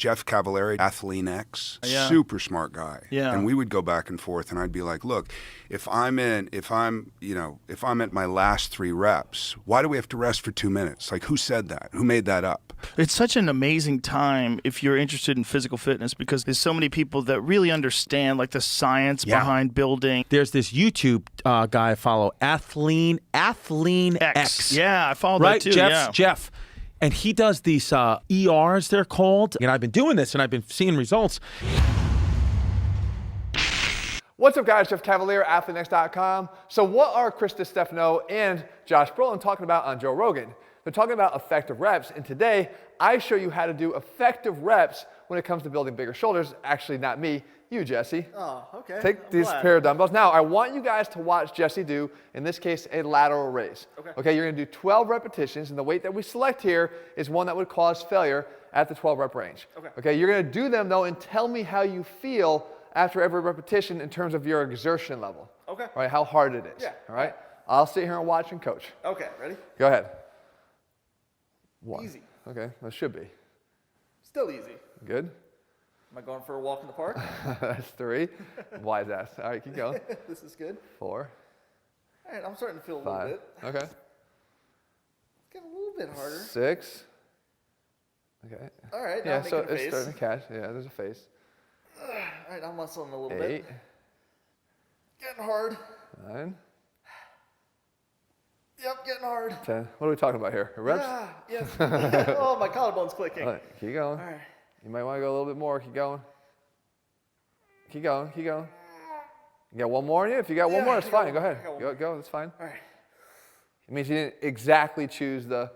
Jeff Cavallari, ATHLEAN-X, Yeah. super smart guy. Yeah. And we would go back and forth, and I'd be like, look, if I'm at my last 3 reps, why do we have to rest for 2 minutes? Like, who said that? Who made that up? It's such an amazing time if you're interested in physical fitness because there's so many people that really understand like the science behind building. There's this YouTube guy I follow, ATHLEAN-X. Yeah, I follow Right, that too. Jeff. And he does these ERs, they're called. And I've been doing this and I've been seeing results. What's up, guys? Jeff Cavaliere, ATHLEAN-X.com. So what are Chris Distefano and Josh Brolin talking about on Joe Rogan? They're talking about effective reps, and today I show you how to do effective reps when it comes to building bigger shoulders. Actually, not me, you, Jesse. Oh, okay. Take these pair of dumbbells. Now, I want you guys to watch Jesse do, in this case, a lateral raise. Okay, you're gonna do 12 repetitions, and the weight that we select here is one that would cause failure at the 12 rep range. Okay, you're gonna do them though, and tell me how you feel after every repetition in terms of your exertion level. Okay. All right, how hard it is. Yeah. All right, I'll sit here and watch and coach. Okay, ready? Go ahead. 1. Easy. Okay, that should be. Still easy. Good. Am I going for a walk in the park? That's 3. Wise ass. All right, keep going. This is good. 4. All right, I'm starting to feel a 5. little bit. Okay. It's getting a little bit harder. 6. Okay. All right, now Yeah, I'm so making a it's face. starting to catch. Yeah, there's a face. All right, I'm muscling a little 8. bit. Getting hard. 9. Yep, getting hard. 10. What are we talking about here? Reps? Ah, yes. Oh, my collarbone's clicking. All right, keep going. All right. You might want to go a little bit more. Keep going. Keep going. Keep going. You got one more in you? If you got one more, it's fine. Go ahead. Go. That's fine. All right. It means you didn't exactly choose the.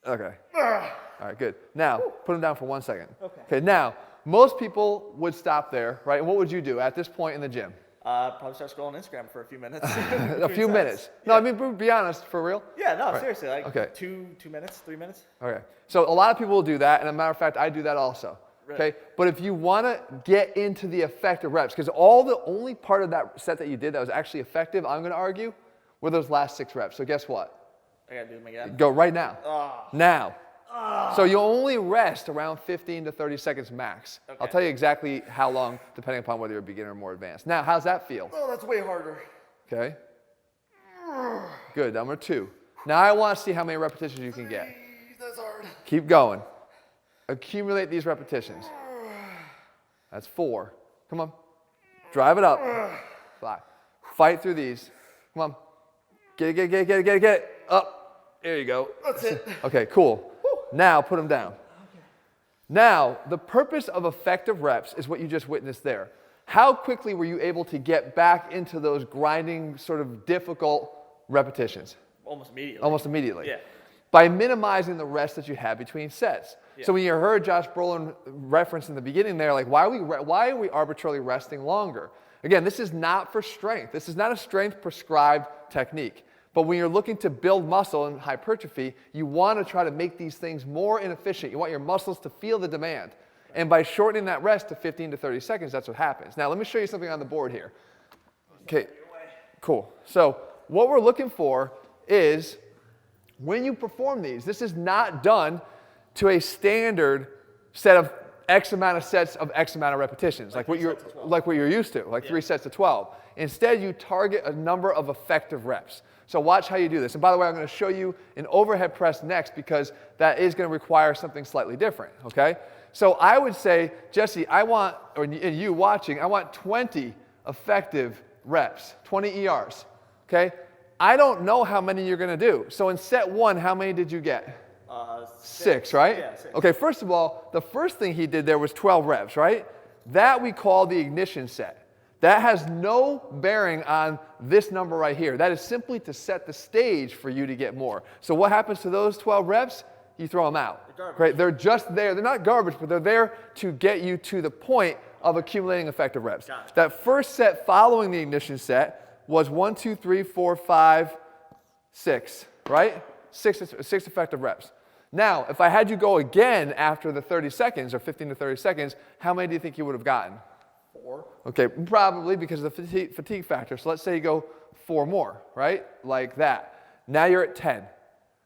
Okay. All right, good. Now, put them down for 1 second. Okay, now, most people would stop there, right? And what would you do at this point in the gym? Probably start scrolling Instagram for a few minutes. A few minutes. No, I mean, be honest, for real. Yeah, no, Right. seriously, like Okay. 2 minutes, 3 minutes. Okay. So a lot of people will do that, and as a matter of fact, I do that also. Really? Okay. But if you want to get into the effective reps, because the only part of that set that you did that was actually effective, I'm going to argue, were those last 6 reps. So guess what? I gotta do them again. Go right now. Now. So you only rest around 15 to 30 seconds max. Okay. I'll tell you exactly how long, depending upon whether you're a beginner or more advanced. Now, how's that feel? Oh, that's way harder. Okay. Good. Number 2. Now I want to see how many repetitions you can get. That's hard. Keep going. Accumulate these repetitions. That's 4. Come on. Drive it up. 5. Fight through these. Come on. Get it. Up. There you go. That's it. Okay, cool. Now put them down. Now, the purpose of effective reps is what you just witnessed there. How quickly were you able to get back into those grinding, sort of difficult repetitions? Almost immediately. Almost immediately. Yeah. By minimizing the rest that you have between sets. Yeah. So when you heard Josh Brolin reference in the beginning there, like why are we arbitrarily resting longer? Again, this is not for strength. This is not a strength prescribed technique. But when you're looking to build muscle and hypertrophy, you want to try to make these things more inefficient. You want your muscles to feel the demand. And by shortening that rest to 15 to 30 seconds, that's what happens. Now, let me show you something on the board here. Okay, cool. So what we're looking for is when you perform these, this is not done to a standard set of X amount of sets of X amount of repetitions, like what you're used to, like 3 sets of 12. Instead, you target a number of effective reps. So watch how you do this. And by the way, I'm going to show you an overhead press next because that is going to require something slightly different, okay? So I would say, Jesse, and you watching, I want 20 effective reps, 20 ERs, okay? I don't know how many you're going to do. So in set 1, how many did you get? 6, right? Yeah, 6. Okay, first of all, the first thing he did there was 12 reps, right? That we call the ignition set. That has no bearing on this number right here. That is simply to set the stage for you to get more. So what happens to those 12 reps? You throw them out. They're garbage. Right? They're just there. They're not garbage, but they're there to get you to the point of accumulating effective reps. Got it. That first set following the ignition set was 1, 2, 3, 4, 5, 6, right? 6 effective reps. Now, if I had you go again after the 30 seconds, or 15 to 30 seconds, how many do you think you would have gotten? 4. Okay, probably because of the fatigue factor. So let's say you go 4 more, right? Like that. Now you're at 10.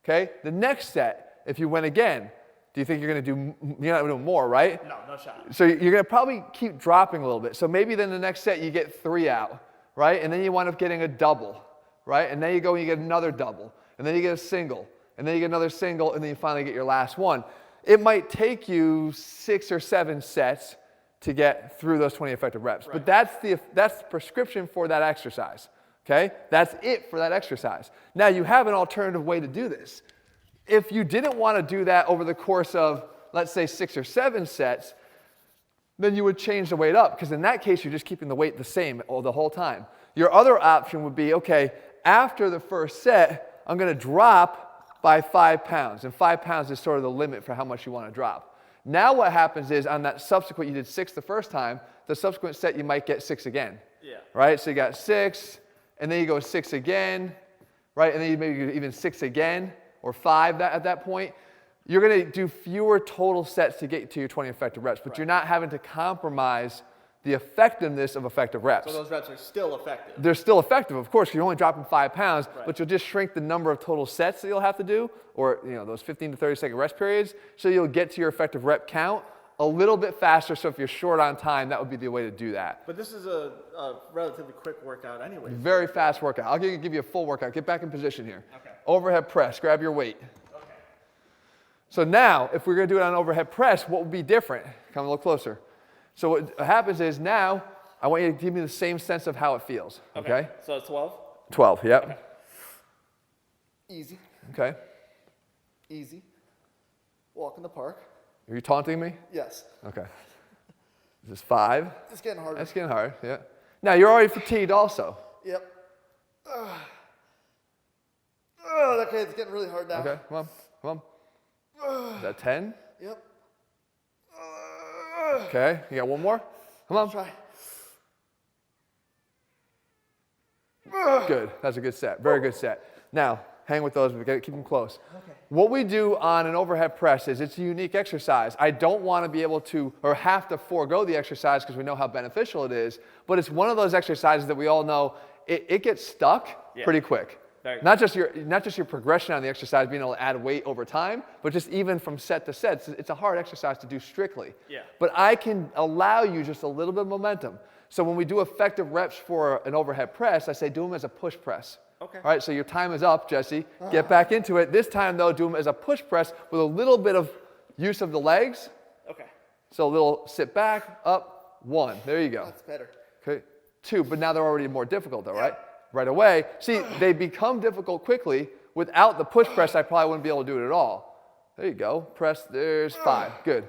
Okay? The next set, if you went again, Do you think you're going to do, you're not going to do more, right? No, no shot. So you're going to probably keep dropping a little bit. So maybe then the next set you get 3 out, right? And then you wind up getting a double, right? And then you go and you get another double. And then you get a single. And then you get another single. And then you finally get your last one. It might take you 6 or 7 sets to get through those 20 effective reps. Right. But that's the prescription for that exercise, okay? That's it for that exercise. Now you have an alternative way to do this. If you didn't want to do that over the course of, let's say, 6 or 7 sets, then you would change the weight up, because in that case, you're just keeping the weight the same the whole time. Your other option would be, okay, after the first set, I'm going to drop by 5 pounds, and 5 pounds is sort of the limit for how much you want to drop. Now what happens is, on that subsequent, you did 6 the first time, the subsequent set you might get 6 again. Yeah. Right? So you got 6, and then you go 6 again, right? And then you maybe even 6 again, or 5 at that point. You're going to do fewer total sets to get to your 20 effective reps, but you're not having to compromise the effectiveness of effective reps. So those reps are still effective. They're still effective, of course. You're only dropping 5 pounds, but you'll just shrink the number of total sets that you'll have to do, or those 15 to 30 second rest periods, so you'll get to your effective rep count a little bit faster. So if you're short on time, that would be the way to do that. But this is a relatively quick workout anyway. Very fast workout. I'll give you a full workout. Get back in position here. Okay. Overhead press. Grab your weight. Okay. So now, if we're going to do it on overhead press, what would be different? Come a little closer. So what happens is now, I want you to give me the same sense of how it feels. Okay? So it's 12? 12, yep. Okay. Easy. Okay. Easy. Walk in the park. Are you taunting me? Yes. Okay. This is 5. It's getting harder. That's getting hard, yeah. Now, you're already fatigued also. Yep. Okay, it's getting really hard now. Okay, come on. Is that 10? Yep. Okay, you got one more? Come on. Try. Good, that's a good set, very good set. Now, hang with those, we gotta keep them close. Okay. What we do on an overhead press is it's a unique exercise. I don't want to be able to, or have to forego the exercise because we know how beneficial it is, but it's one of those exercises that we all know, it gets stuck pretty quick. Not just your progression on the exercise, being able to add weight over time, but just even from set to set. It's a hard exercise to do strictly. Yeah. But I can allow you just a little bit of momentum. So when we do effective reps for an overhead press, I say do them as a push press. Okay. All right, so your time is up, Jesse. Get back into it. This time, though, do them as a push press with a little bit of use of the legs. Okay. So a little sit back, up, 1. There you go. That's better. Okay. 2, but now they're already more difficult, though, right? Right away. See, they become difficult quickly. Without the push press, I probably wouldn't be able to do it at all. There you go. Press, there's 5. Good.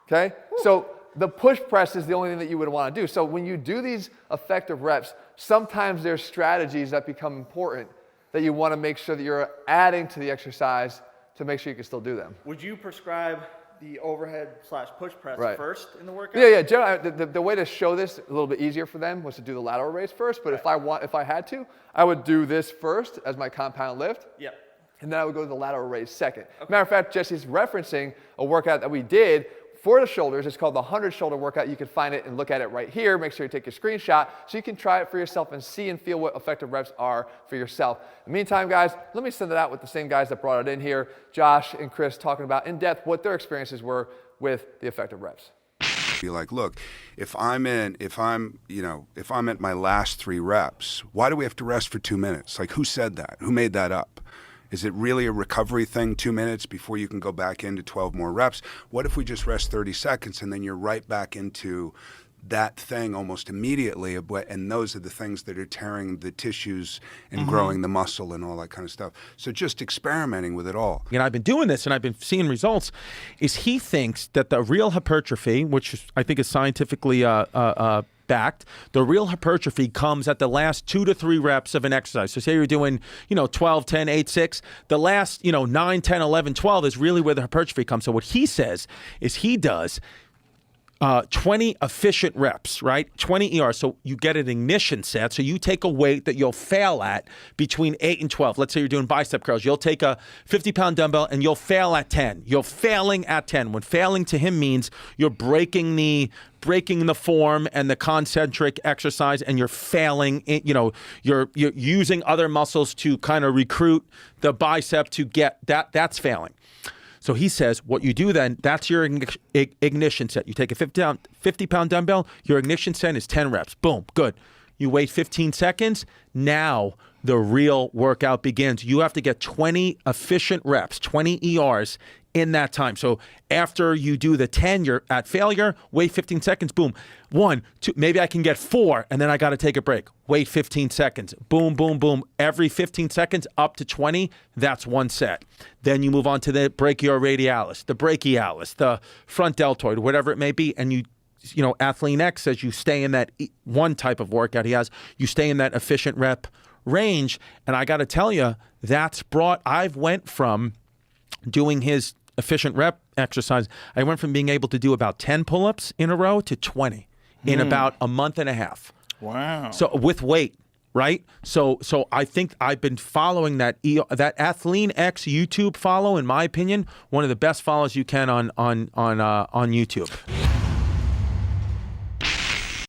Okay? So the push press is the only thing that you would want to do. So when you do these effective reps, sometimes there's strategies that become important that you want to make sure that you're adding to the exercise to make sure you can still do them. Would you prescribe the overhead/push press first in the workout? Yeah. Generally, the way to show this a little bit easier for them was to do the lateral raise first. But if I had to, I would do this first as my compound lift. Yep. And then I would go to the lateral raise second. Okay. Matter of fact, Jesse's referencing a workout that we did for the shoulders. It's called the 100 shoulder workout. You can find it and look at it right here. Make sure you take a screenshot so you can try it for yourself and see and feel what effective reps are for yourself. In the meantime, guys, let me send it out with the same guys that brought it in here, Josh and Chris, talking about in depth what their experiences were with the effective reps. Be like, look, if I'm at my last 3 reps, why do we have to rest for 2 minutes? Like, who said that? Who made that up? Is it really a recovery thing, 2 minutes before you can go back into 12 more reps? What if we just rest 30 seconds and then you're right back into that thing almost immediately? And those are the things that are tearing the tissues and growing the muscle and all that kind of stuff. So just experimenting with it all. And I've been doing this and I've been seeing results, is he thinks that the real hypertrophy, which I think is scientifically backed, the real hypertrophy comes at the last 2 to 3 reps of an exercise. So say you're doing, 12, 10, 8, 6. The last, 9, 10, 11, 12 is really where the hypertrophy comes. So what he says is he does 20 efficient reps, right? 20 ER. So you get an ignition set. So you take a weight that you'll fail at between 8 and 12. Let's say you're doing bicep curls. You'll take a 50-pound dumbbell and you'll fail at 10. You're failing at 10. When failing to him means you're breaking the form and the concentric exercise, and you're failing. You're using other muscles to kind of recruit the bicep to get that. That's failing. So he says, what you do then, that's your ignition set. You take a 50-pound dumbbell, your ignition set is 10 reps. Boom, good. You wait 15 seconds. Now the real workout begins. You have to get 20 efficient reps, 20 ERs in that time. So after you do the 10, you're at failure, wait 15 seconds, boom. 1, 2, maybe I can get 4, and then I got to take a break. Wait 15 seconds, boom, boom, boom. Every 15 seconds up to 20, that's one set. Then you move on to the brachioradialis, the brachialis, the front deltoid, whatever it may be, and you know, ATHLEAN-X says you stay in that one type of workout he has, you stay in that efficient rep range. And I got to tell you, I've went from doing his efficient rep exercise, I went from being able to do about 10 pull-ups in a row to 20 in about a month and a half. Wow. So with weight, right? So I think I've been following that ATHLEAN-X YouTube follow, in my opinion, one of the best follows you can on YouTube.